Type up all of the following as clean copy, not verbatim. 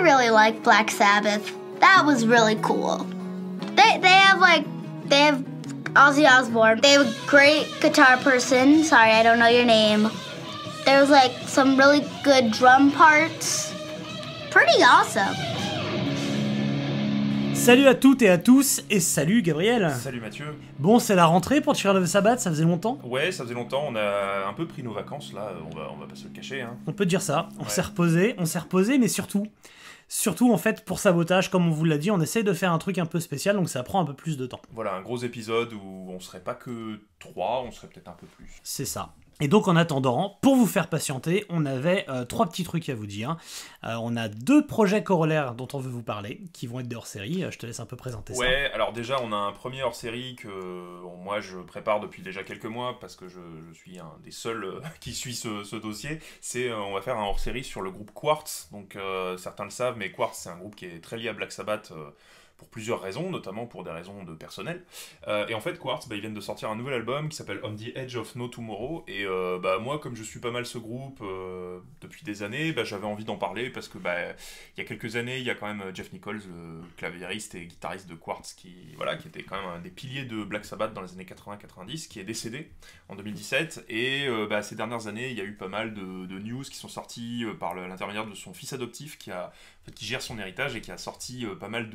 really like Black Sabbath. That was really cool. They have Ozzy Osbourne. They have a great guitar person. Sorry, I don't know your name. There's like some really good drum parts. Pretty awesome. Salut à toutes et à tous, et salut Gabriel. Salut Mathieu. Bon, c'est la rentrée pour Cheer the Sabbath, ça faisait longtemps. Ouais, ça faisait longtemps, on a un peu pris nos vacances là, on va pas se le cacher. Hein. On peut dire ça, on s'est reposé, mais surtout en fait pour Sabotage, comme on vous l'a dit, on essaye de faire un truc un peu spécial, donc ça prend un peu plus de temps. Voilà, un gros épisode où on serait pas que 3, on serait peut-être un peu plus. C'est ça. Et donc en attendant, pour vous faire patienter, on avait 3 petits trucs à vous dire. On a 2 projets corollaires dont on veut vous parler, qui vont être des hors-série. Je te laisse un peu présenter ça. Ouais, alors déjà on a un premier hors-série que moi je prépare depuis déjà quelques mois, parce que je suis un des seuls qui suit ce dossier. On va faire un hors-série sur le groupe Quartz. Donc certains le savent, mais Quartz c'est un groupe qui est très lié à Black Sabbath, pour plusieurs raisons, notamment pour des raisons de personnel. Et en fait, Quartz, ils viennent de sortir un nouvel album qui s'appelle On the Edge of No Tomorrow. Et moi, comme je suis pas mal ce groupe depuis des années, j'avais envie d'en parler parce que il y a quelques années, il y a quand même Jeff Nichols, le claviériste et guitariste de Quartz, qui était quand même un des piliers de Black Sabbath dans les années 80-90, qui est décédé en 2017. Et ces dernières années, il y a eu pas mal de news qui sont sorties par l'intermédiaire de son fils adoptif qui gère son héritage et qui a sorti pas mal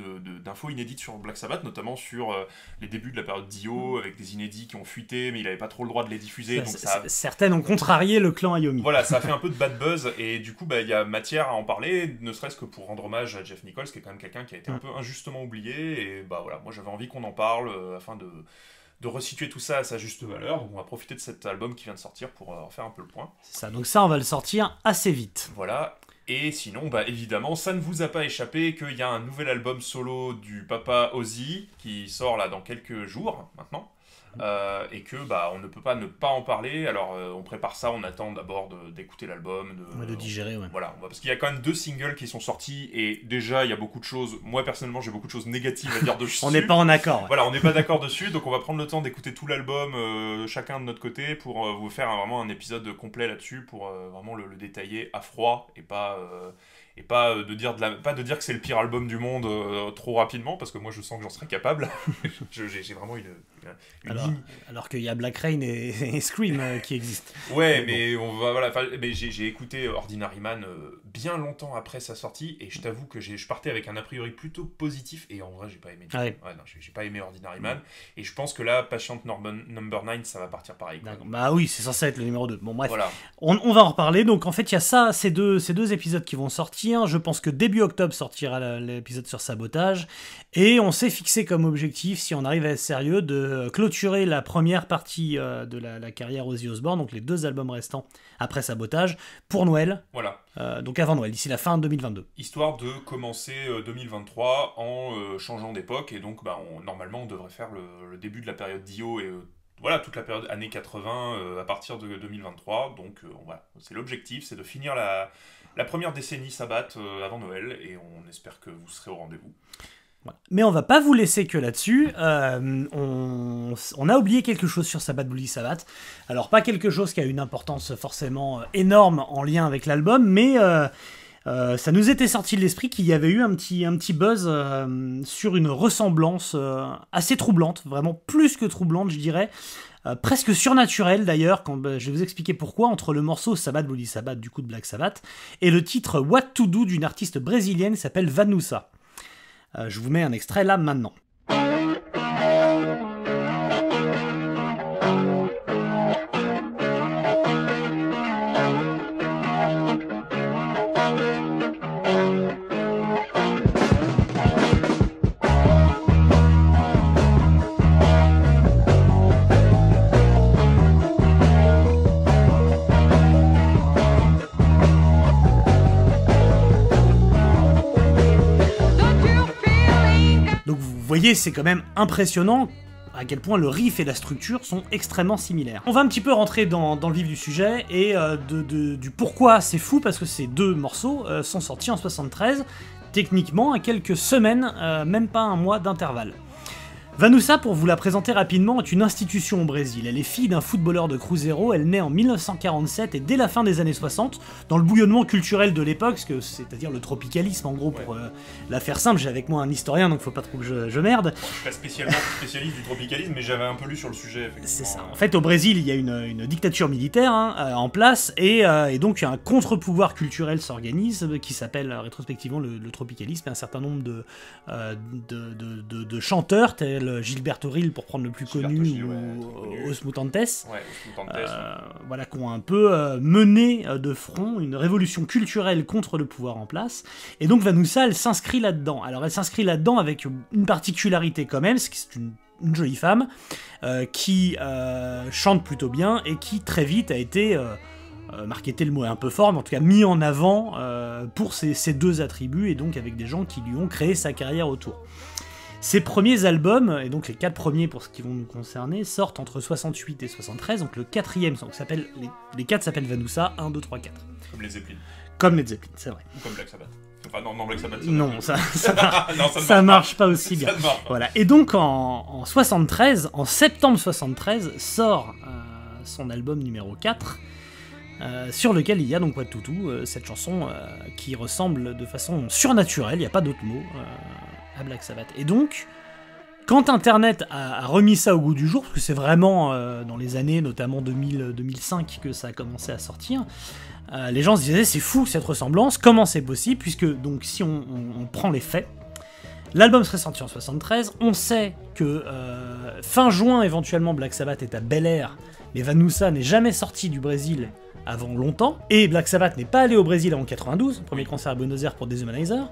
d'infos inédites sur Black Sabbath, notamment sur les débuts de la période Dio, avec des inédits qui ont fuité, mais il n'avait pas trop le droit de les diffuser. Certaines ont contrarié le clan Iommi. Voilà, ça a fait un peu de bad buzz, et du coup, il y a matière à en parler, ne serait-ce que pour rendre hommage à Jeff Nichols, qui est quand même quelqu'un qui a été un peu injustement oublié, et voilà, moi j'avais envie qu'on en parle, afin de resituer tout ça à sa juste valeur. On va profiter de cet album qui vient de sortir pour en faire un peu le point. C'est ça, donc ça on va le sortir assez vite. Voilà. Et sinon, évidemment, ça ne vous a pas échappé qu'il y a un nouvel album solo du papa Ozzy qui sort là dans quelques jours maintenant. Et que on ne peut pas ne pas en parler. Alors on prépare ça, on attend d'abord d'écouter l'album, de digérer, ouais. Voilà, parce qu'il y a quand même 2 singles qui sont sortis, et déjà il y a beaucoup de choses, moi personnellement j'ai beaucoup de choses négatives à dire dessus. On n'est pas en accord. Ouais. Voilà, on n'est pas d'accord dessus, donc on va prendre le temps d'écouter tout l'album, chacun de notre côté, pour vous faire vraiment un épisode complet là-dessus, pour vraiment le détailler à froid, et pas de dire que c'est le pire album du monde trop rapidement, parce que moi je sens que j'en serais capable. J'ai vraiment une alors qu'il y a Black Rain et Scream qui existent. Ouais, mais mais j'ai écouté Ordinary Man bien longtemps après sa sortie, et je t'avoue que je partais avec un a priori plutôt positif, et en vrai j'ai pas aimé. J'ai pas aimé Ordinary Man, et je pense que là, Patient Number 9, ça va partir pareil. Bah oui, c'est censé être le numéro 2. Bon bref, voilà. On va en reparler. Donc en fait il y a ces deux épisodes qui vont sortir. Je pense que début octobre sortira l'épisode sur Sabotage, et on s'est fixé comme objectif, si on arrive à être sérieux, de clôturer la première partie de la carrière Ozzy Osbourne, donc les 2 albums restants après Sabotage, pour Noël. Voilà. Donc avant Noël, d'ici la fin 2022. Histoire de commencer 2023 en changeant d'époque, et donc normalement on devrait faire le début de la période Dio, et voilà, toute la période années 80 à partir de 2023. Donc voilà, c'est l'objectif, c'est de finir la première décennie Sabbath avant Noël, et on espère que vous serez au rendez-vous. Voilà. Mais on va pas vous laisser que là-dessus. On a oublié quelque chose sur Sabbath Bloody Sabbath. Alors pas quelque chose qui a une importance forcément énorme en lien avec l'album, mais ça nous était sorti de l'esprit qu'il y avait eu un petit buzz sur une ressemblance assez troublante, vraiment plus que troublante je dirais, presque surnaturelle d'ailleurs, je vais vous expliquer pourquoi, entre le morceau Sabbath Bloody Sabbath du coup de Black Sabbath et le titre What to Do d'une artiste brésilienne qui s'appelle Vanusa. Je vous mets un extrait là maintenant. Vous voyez, c'est quand même impressionnant à quel point le riff et la structure sont extrêmement similaires. On va un petit peu rentrer dans le vif du sujet et du pourquoi c'est fou, parce que ces 2 morceaux sont sortis en 73, techniquement à quelques semaines, même pas un mois d'intervalle. Vanusa, pour vous la présenter rapidement, est une institution au Brésil. Elle est fille d'un footballeur de Cruzeiro, elle naît en 1947 et dès la fin des années 60, dans le bouillonnement culturel de l'époque, c'est-à-dire le tropicalisme en gros, pour la faire simple, j'ai avec moi un historien donc faut pas trop que je merde. Je suis pas spécialement spécialiste du tropicalisme, mais j'avais un peu lu sur le sujet, effectivement. C'est ça. En fait, au Brésil, il y a une dictature militaire en place et donc un contre-pouvoir culturel s'organise qui s'appelle rétrospectivement le tropicalisme et un certain nombre de chanteurs tels Gilberto Gil pour prendre le plus connu ou Os Mutantes, voilà, qui ont un peu mené de front une révolution culturelle contre le pouvoir en place. Et donc Vanusa, elle s'inscrit là-dedans. Alors elle s'inscrit là-dedans avec une particularité quand même, c'est que c'est une jolie femme qui chante plutôt bien et qui très vite a été marketé, le mot est un peu fort, mais en tout cas mis en avant pour ces deux attributs et donc avec des gens qui lui ont créé sa carrière autour. Ses premiers albums, et donc les 4 premiers pour ce qui vont nous concerner, sortent entre 68 et 73, donc le 4e, donc les 4 s'appellent Vanusa, 1, 2, 3, 4. Comme les Zeppelin. Comme les Zeppelin, c'est vrai. Ou comme Black Sabbath. Enfin non, Black Sabbath. Non, ça marche pas aussi bien. Voilà. Et donc en 73, en septembre 73, sort son album numéro 4, sur lequel il y a donc Watutu, cette chanson qui ressemble de façon surnaturelle, il n'y a pas d'autre mot, à Black Sabbath. Et donc, quand Internet a remis ça au goût du jour, parce que c'est vraiment dans les années, notamment 2000-2005, que ça a commencé à sortir, les gens se disaient c'est fou cette ressemblance, comment c'est possible, puisque donc si on prend les faits, l'album serait sorti en 73, on sait que fin juin éventuellement Black Sabbath est à Bel Air, mais Vanusa n'est jamais sorti du Brésil avant longtemps, et Black Sabbath n'est pas allé au Brésil avant 92, premier concert à Buenos Aires pour Deshumanizer.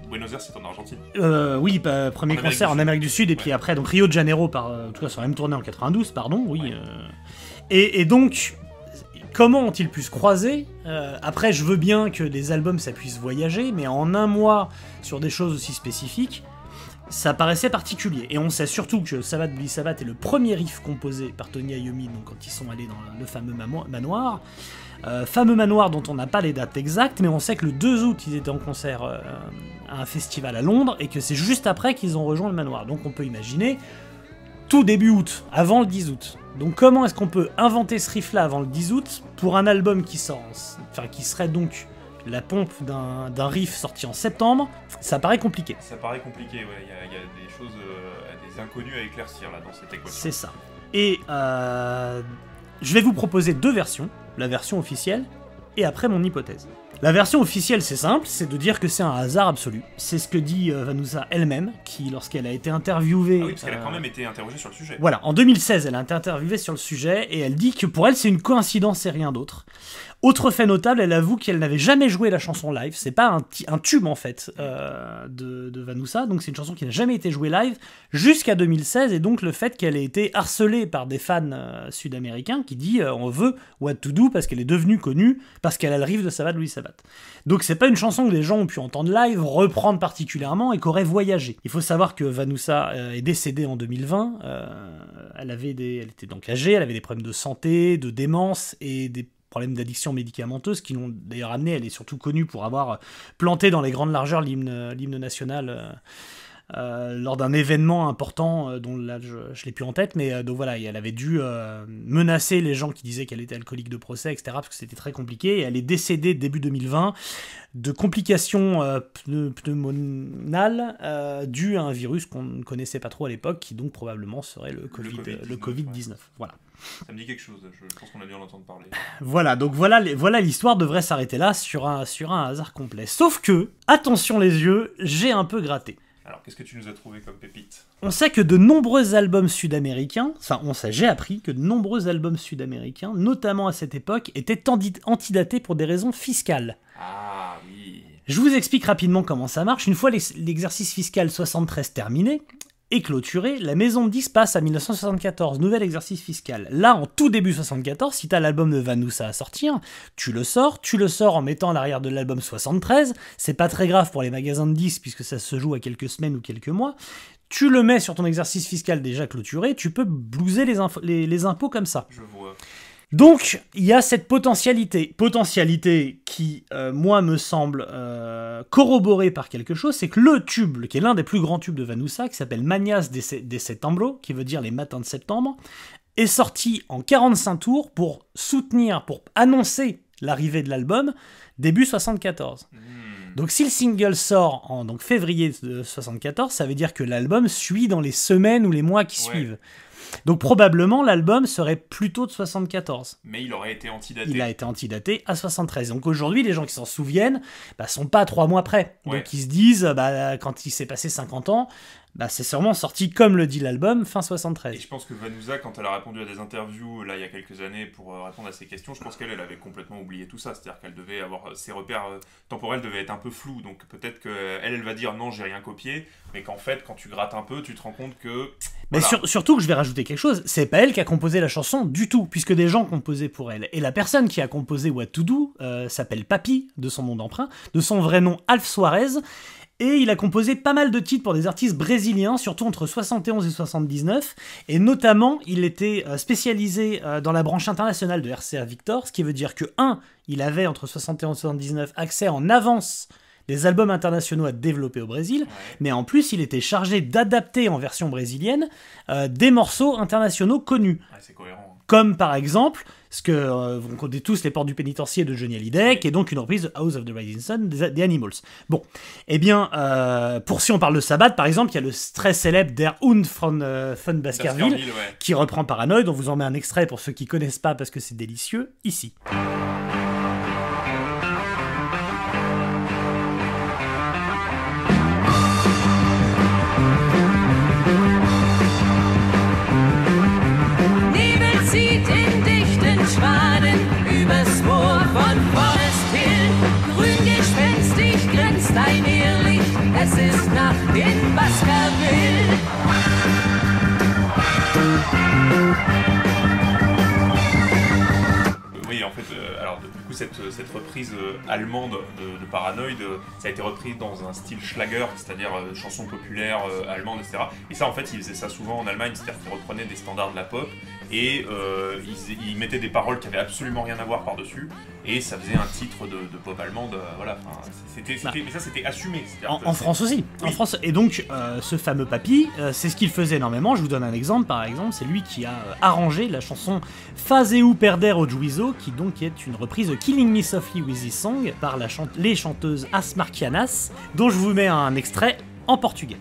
Buenos Aires, c'est en Argentine. Oui, premier concert en Amérique du Sud, et puis après, donc Rio de Janeiro, en tout cas sur la même tournée en 92, pardon, oui. Ouais. Et donc, comment ont-ils pu se croiser ? Après, je veux bien que des albums, ça puisse voyager, mais en un mois, sur des choses aussi spécifiques, ça paraissait particulier. Et on sait surtout que Sabbath Bloody Sabbath est le premier riff composé par Tony Iommi, donc quand ils sont allés dans le fameux manoir. Fameux manoir dont on n'a pas les dates exactes, mais on sait que le 2 août, ils étaient en concert à un festival à Londres, et que c'est juste après qu'ils ont rejoint le manoir. Donc on peut imaginer tout début août, avant le 10 août. Donc comment est-ce qu'on peut inventer ce riff-là avant le 10 août pour un album qui serait donc la pompe d'un riff sorti en septembre? Ça paraît compliqué. Ça paraît compliqué, ouais. Il y a des choses, des inconnus à éclaircir là dans cette équation. C'est ça. Et je vais vous proposer 2 versions, la version officielle et après mon hypothèse. La version officielle, c'est simple, c'est de dire que c'est un hasard absolu. C'est ce que dit Vanusa elle-même, qui, lorsqu'elle a été interviewée... Ah oui, parce qu'elle a quand même été interrogée sur le sujet. Voilà, en 2016, elle a été interviewée sur le sujet, et elle dit que pour elle, c'est une coïncidence et rien d'autre. Autre fait notable, elle avoue qu'elle n'avait jamais joué la chanson live, c'est pas un tube en fait de Vanusa, donc c'est une chanson qui n'a jamais été jouée live jusqu'à 2016, et donc le fait qu'elle ait été harcelée par des fans sud-américains qui dit on veut What to Do parce qu'elle est devenue connue, parce qu'elle a le riff de Sabbath Bloody Sabbath. Donc c'est pas une chanson que les gens ont pu entendre live, reprendre particulièrement et qu'aurait voyagé. Il faut savoir que Vanusa est décédée en 2020, elle était donc âgée, elle avait des problèmes de santé, de démence et des problèmes d'addiction médicamenteuse qui l'ont d'ailleurs amené, elle est surtout connue pour avoir planté dans les grandes largeurs l'hymne national lors d'un événement important dont là je l'ai plus en tête, mais donc voilà, elle avait dû menacer les gens qui disaient qu'elle était alcoolique de procès, etc., parce que c'était très compliqué, et elle est décédée début 2020 de complications pneumonales dues à un virus qu'on ne connaissait pas trop à l'époque, qui donc probablement serait le Covid-19. Voilà. Ça me dit quelque chose, je pense qu'on a dû en entendre parler. Voilà, donc voilà l'histoire devrait s'arrêter là sur un hasard complet. Sauf que, attention les yeux, j'ai un peu gratté. Alors, qu'est-ce que tu nous as trouvé comme pépite ? On sait que de nombreux albums sud-américains, j'ai appris que de nombreux albums sud-américains, notamment à cette époque, étaient antidatés pour des raisons fiscales. Ah oui. Je vous explique rapidement comment ça marche. Une fois l'exercice fiscal 73 terminé et clôturé, la maison de disques passe à 1974, nouvel exercice fiscal. Là, en tout début 74, si t'as l'album de Vanusa à sortir, tu le sors en mettant l'arrière de l'album 73, c'est pas très grave pour les magasins de disques puisque ça se joue à quelques semaines ou quelques mois, tu le mets sur ton exercice fiscal déjà clôturé, tu peux blouser les impôts comme ça. Je vois. Donc, il y a cette potentialité qui, moi, me semble corroborée par quelque chose, c'est que le tube, qui est l'un des plus grands tubes de Vanusa, qui s'appelle Mañas de Setembro, qui veut dire les matins de septembre, est sorti en 45 tours pour annoncer l'arrivée de l'album début 74. Donc si le single sort en février de 74, ça veut dire que l'album suit dans les semaines ou les mois qui suivent. Donc probablement l'album serait plutôt de 74. Mais il aurait été antidaté. Il a été antidaté à 73. Donc aujourd'hui, les gens qui s'en souviennent sont pas 3 mois près. Donc ils se disent, quand il s'est passé 50 ans, c'est sûrement sorti comme le dit l'album, fin 73. Et je pense que Vanusa, quand elle a répondu à des interviews là il y a quelques années pour répondre à ces questions, je pense qu'elle avait complètement oublié tout ça. C'est-à-dire qu'elle devait avoir ses repères temporels devaient être un peu flous. Donc peut-être qu'elle va dire non, j'ai rien copié, mais qu'en fait, quand tu grattes un peu, tu te rends compte que. Mais surtout que je vais rajouter quelque chose, c'est pas elle qui a composé la chanson du tout, puisque des gens composaient pour elle. Et la personne qui a composé What to Do s'appelle Papi, de son nom d'emprunt, de son vrai nom Alf Suarez. Et il a composé pas mal de titres pour des artistes brésiliens, surtout entre 71 et 79. Et notamment, il était spécialisé dans la branche internationale de RCA Victor, ce qui veut dire que, il avait entre 71 et 79 accès en avance des albums internationaux à développer au Brésil, mais en plus, il était chargé d'adapter en version brésilienne des morceaux internationaux connus. C'est cohérent. Comme par exemple, ce que vous connaissez tous, Les Portes du Pénitencier de Johnny Hallyday, qui est donc une reprise de House of the Rising Sun des Animals. Bon, eh bien, si on parle de Sabbath, par exemple, il y a le très célèbre Der Hund von Baskerville, qui reprend Paranoid. On vous en met un extrait pour ceux qui connaissent pas, parce que c'est délicieux, ici. Oui, en fait, alors du coup, cette reprise allemande de Paranoid, ça a été repris dans un style Schlager, c'est-à-dire chanson populaire allemande, etc. Et ça, en fait, ils faisaient ça souvent en Allemagne, c'est-à-dire qu'ils reprenaient des standards de la pop et ils mettaient des paroles qui avaient absolument rien à voir par-dessus, et ça faisait un titre de pop allemande, voilà. Mais ça, c'était assumé. En France aussi. Oui. En France. Et donc, ce fameux Papi, c'est ce qu'il faisait énormément. Je vous donne un exemple, par exemple, c'est lui qui a arrangé la chanson Fazeu Perder o Juízo, qui donc est une reprise de Killing Me Softly with This Song par les chanteuses As Marquianas, dont je vous mets un extrait en portugais.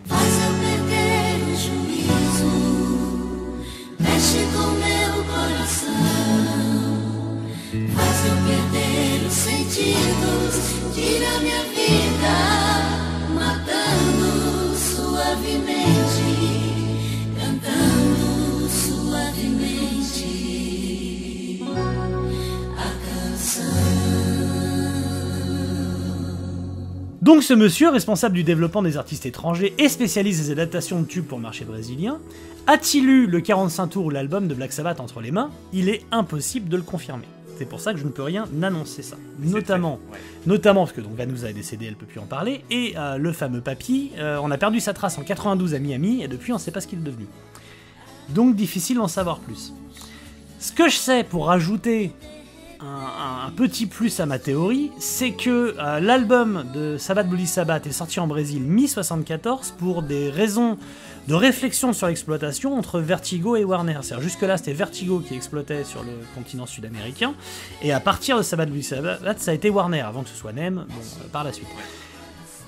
Donc ce monsieur, responsable du développement des artistes étrangers et spécialiste des adaptations de tubes pour le marché brésilien, a-t-il eu le 45 tours ou l'album de Black Sabbath entre les mains? Il est impossible de le confirmer. C'est pour ça que je ne peux rien annoncer ça. Notamment parce que donc Vanusa est décédée, elle ne peut plus en parler, et le fameux Papi, on a perdu sa trace en 92 à Miami, et depuis on ne sait pas ce qu'il est devenu. Donc difficile d'en savoir plus. Ce que je sais pour rajouter un petit plus à ma théorie, c'est que l'album de Sabbath Bloody Sabbath est sorti en Brésil mi-74 pour des raisons de réflexion sur l'exploitation entre Vertigo et Warner. C'est-à-dire jusque-là, c'était Vertigo qui exploitait sur le continent sud-américain, et à partir de Sabbath Bloody Sabbath, ça a été Warner, avant que ce soit NEM, par la suite.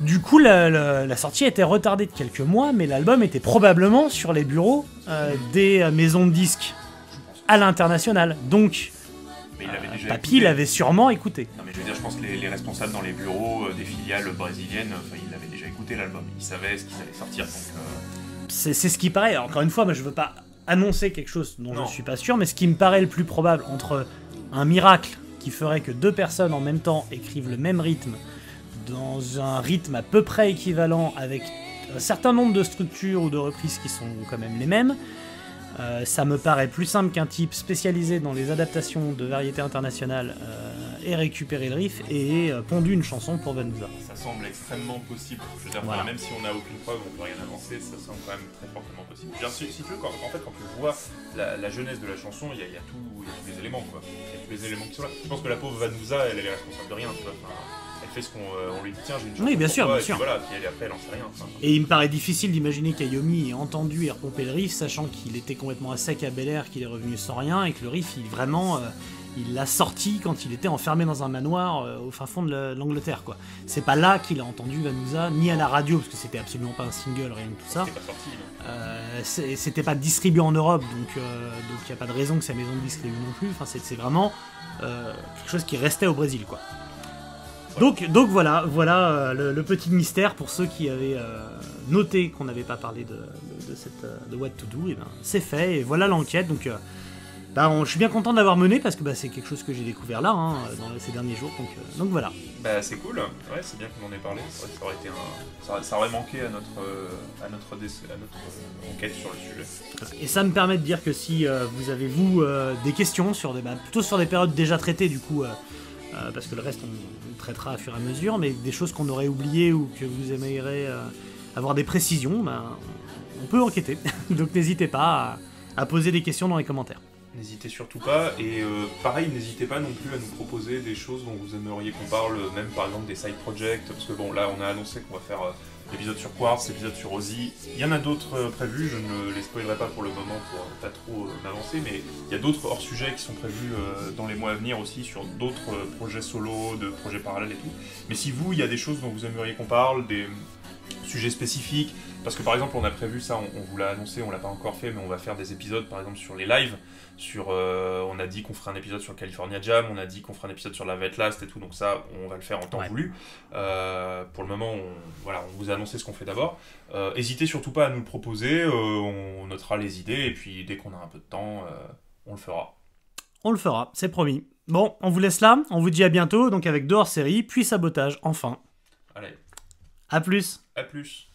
Du coup, la sortie a été retardée de quelques mois, mais l'album était probablement sur les bureaux des maisons de disques à l'international. Donc, Papi l'avait sûrement écouté. Non, mais je veux dire, je pense que les responsables dans les bureaux des filiales brésiliennes, ils l'avaient déjà écouté l'album. Ils savaient ce qu'ils allaient sortir. Donc, c'est ce qui paraît. Alors, encore une fois, moi, je veux pas annoncer quelque chose dont je suis pas sûr, mais ce qui me paraît le plus probable entre un miracle qui ferait que deux personnes en même temps écrivent le même rythme dans un rythme à peu près équivalent avec un certain nombre de structures ou de reprises qui sont quand même les mêmes. Ça me paraît plus simple qu'un type spécialisé dans les adaptations de variétés internationales ait récupéré le riff et ait pondu une chanson pour Vanusa. Ça semble extrêmement possible. Je veux dire, Voilà. même si on n'a aucune preuve, on peut rien avancer, ça semble quand même très fortement possible. Je veux dire, si tu veux, quand tu vois la jeunesse de la chanson, il y a tous les éléments, quoi. Il y a tous les éléments qui sont là. Je pense que la pauvre Vanusa, elle est responsable de rien, tu vois. Enfin, elle fait ce qu'on lui dit, tiens, j'ai une chanson. Oui, bien pour sûr, toi, bien et sûr. puis voilà, puis après, elle en sait rien. Enfin, Et il me paraît difficile d'imaginer qu'Ayomi ait entendu et repompé le riff, sachant qu'il était complètement à sec à Bel Air, qu'il est revenu sans rien, et que le riff, il l'a sorti quand il était enfermé dans un manoir au fin fond de l'Angleterre, quoi. C'est pas là qu'il a entendu Vanusa, ni à la radio, parce que c'était absolument pas un single, rien de tout ça. c'était pas sorti, non. C'était pas distribué en Europe, donc il n'y a pas de raison que sa maison le distribue non plus. Enfin, c'est vraiment quelque chose qui restait au Brésil, quoi. Donc voilà le petit mystère pour ceux qui avaient noté qu'on n'avait pas parlé de What to Do. Et ben, c'est fait, et voilà l'enquête. Donc je suis bien content d'avoir mené, parce que c'est quelque chose que j'ai découvert là, dans ces derniers jours. Donc voilà. Bah c'est cool, ouais, c'est bien qu'on en ait parlé. C'est vrai que ça aurait été ça aurait manqué à notre enquête sur le sujet. Et ça me permet de dire que si vous avez des questions sur plutôt sur des périodes déjà traitées, du coup, parce que le reste on traitera à fur et à mesure, mais des choses qu'on aurait oubliées ou que vous aimeriez avoir des précisions, on peut enquêter. Donc n'hésitez pas à poser des questions dans les commentaires. N'hésitez surtout pas, et pareil, n'hésitez pas non plus à nous proposer des choses dont vous aimeriez qu'on parle, même par exemple des side projects, parce que bon, là on a annoncé qu'on va faire l'épisode sur Quartz, l'épisode sur Ozzy. Il y en a d'autres prévus, je ne les spoilerai pas pour le moment pour pas trop m'avancer, mais il y a d'autres hors-sujets qui sont prévus dans les mois à venir aussi, sur d'autres projets solo, de projets parallèles et tout. Mais si vous, il y a des choses dont vous aimeriez qu'on parle, des sujets spécifiques, parce que par exemple on a prévu ça, on vous l'a annoncé, on l'a pas encore fait, mais on va faire des épisodes par exemple sur les lives, on a dit qu'on ferait un épisode sur le California Jam, on a dit qu'on ferait un épisode sur la Vet Last et tout, donc ça on va le faire en temps voulu. Pour le moment on vous a annoncé ce qu'on fait d'abord. Hésitez surtout pas à nous le proposer, on notera les idées, et puis dès qu'on a un peu de temps, on le fera. On le fera, c'est promis. Bon, on vous laisse là, on vous dit à bientôt, donc avec deux hors-série, puis sabotage, enfin. Allez, À plus. à plus.